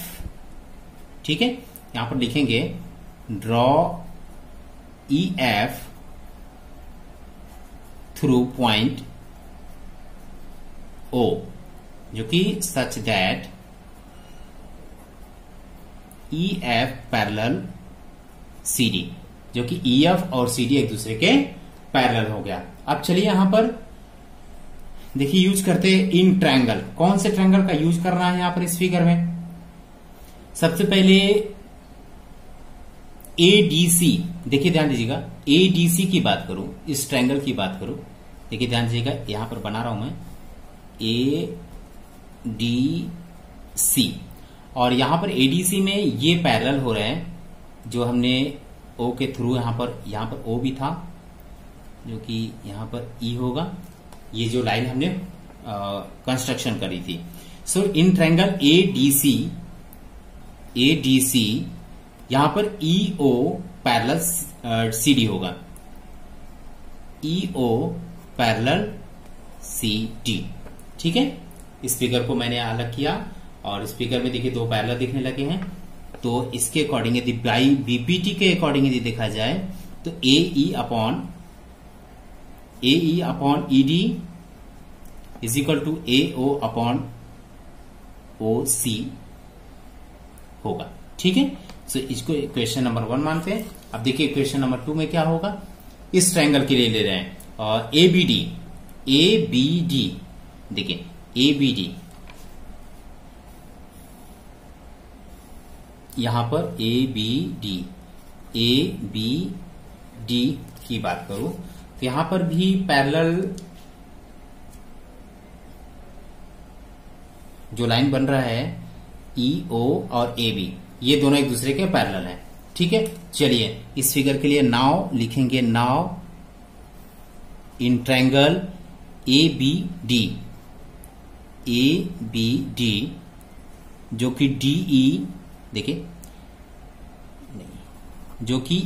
ठीक है, यहां पर लिखेंगे draw EF through point O, जो कि such that EF parallel CD, जो कि EF और CD एक दूसरे के पैरेलल हो गया। अब चलिए यहां पर देखिए यूज करते हैं इन ट्रायंगल। कौन से ट्रायंगल का यूज करना है यहां पर इस फिगर में? सबसे पहले ADC, देखिए ध्यान दीजिएगा, ADC की बात करूं, इस ट्रायंगल की बात करूं, देखिए ध्यान दीजिएगा, यहां पर बना रहा हूं मैं ADC, और यहां पर ADC में ये पैरेलल हो रहे हैं, जो हमने O के थ्रू यहां पर O भी था, जो कि यहां पर E होगा, ये जो लाइन हमने कंस्ट्रक्शन करी थी। सो इन ट्रायंगल ADC यहां पर EO पैरेलल CD होगा, EO पैरेलल CD, ठीक है। इस फिगर को मैंने अलग किया, और इस फिगर में देखिए दो पैरेलल दिखने लगे हैं। तो इसके अकॉर्डिंग यदि बीपीटी के अकॉर्डिंग यदि देखा जाए तो AE upon ED is equal to AO upon OC होगा, ठीक है। सो इसको इक्वेशन नंबर 1 मानते हैं। अब देखिए इक्वेशन नंबर 2 में क्या होगा, इस ट्रायंगल के लिए ले रहे हैं, और ABD देखिए ABD यहां पर ABD की बात करूं तो यहां पर भी पैरेलल जो लाइन बन रहा है EO और AB, ये दोनों एक दूसरे के पैरेलल हैं, ठीक है। चलिए इस फिगर के लिए नाउ लिखेंगे, नाउ इन ट्रायंगल ABD जो कि DE, देखिए जो कि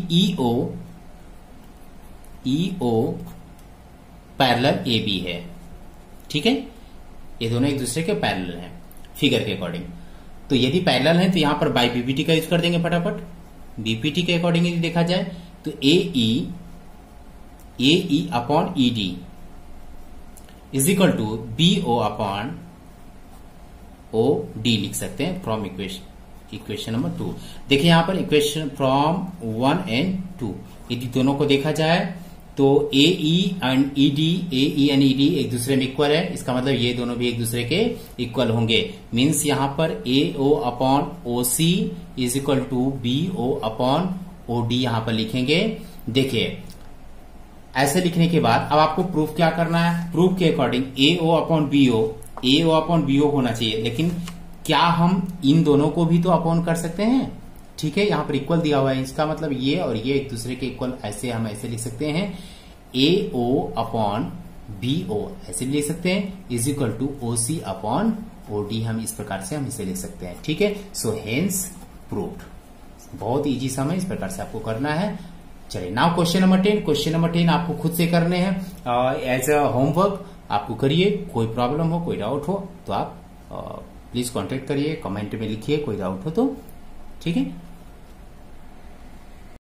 EO पैरेलल AB है, ठीक है। ये दोनों एक दूसरे के पैरेलल हैं फिगर के अकॉर्डिंग। तो यदि पैरेलल है तो यहां पर बाय बीपीटी का यूज कर देंगे फटाफट। बीपीटी के अकॉर्डिंग यदि देखा जाए तो AE upon ED is equal to BO upon OD लिख सकते हैं फ्रॉम इक्वेशन नंबर 2। देखिए यहां पर इक्वेशन फ्रॉम 1 एंड 2 यदि दोनों को देखा जाए तो AE एंड ED एक दूसरे में इक्वल है, इसका मतलब ये दोनों भी एक दूसरे के इक्वल होंगे। मीन्स यहां पर AO upon OC is equal to BO upon OD यहां पर लिखेंगे। देखिए ऐसे लिखने के बाद अब आपको प्रूफ क्या करना है, प्रूफ के अकॉर्डिंग AO अपॉन BO होना चाहिए, लेकिन क्या हम इन दोनों को भी तो अपॉन कर सकते हैं? ठीक है, यहां पर इक्वल दिया हुआ है, इसका मतलब ये और ये एक दूसरे के इक्वल, ऐसे हम ऐसे लिख सकते हैं AO अपॉन BO, ऐसे भी लिख सकते हैं, is equal to OC upon OD, हम इस प्रकार से हम इसे लिख सकते हैं। ठीक है, सो हेंस प्रूव्ड। बहुत इजी सम है, इस प्रकार से आपको करना है। चलिए now question number 10। Question number 10 आपको खुद से करने हैं एज अ होमवर्क, आपको करिए। कोई प्रॉब्लम हो, कोई डाउट हो तो आप प्लीज कांटेक्ट करिए, कमेंट में लिखिए कोई डाउट हो तो। ठीक है।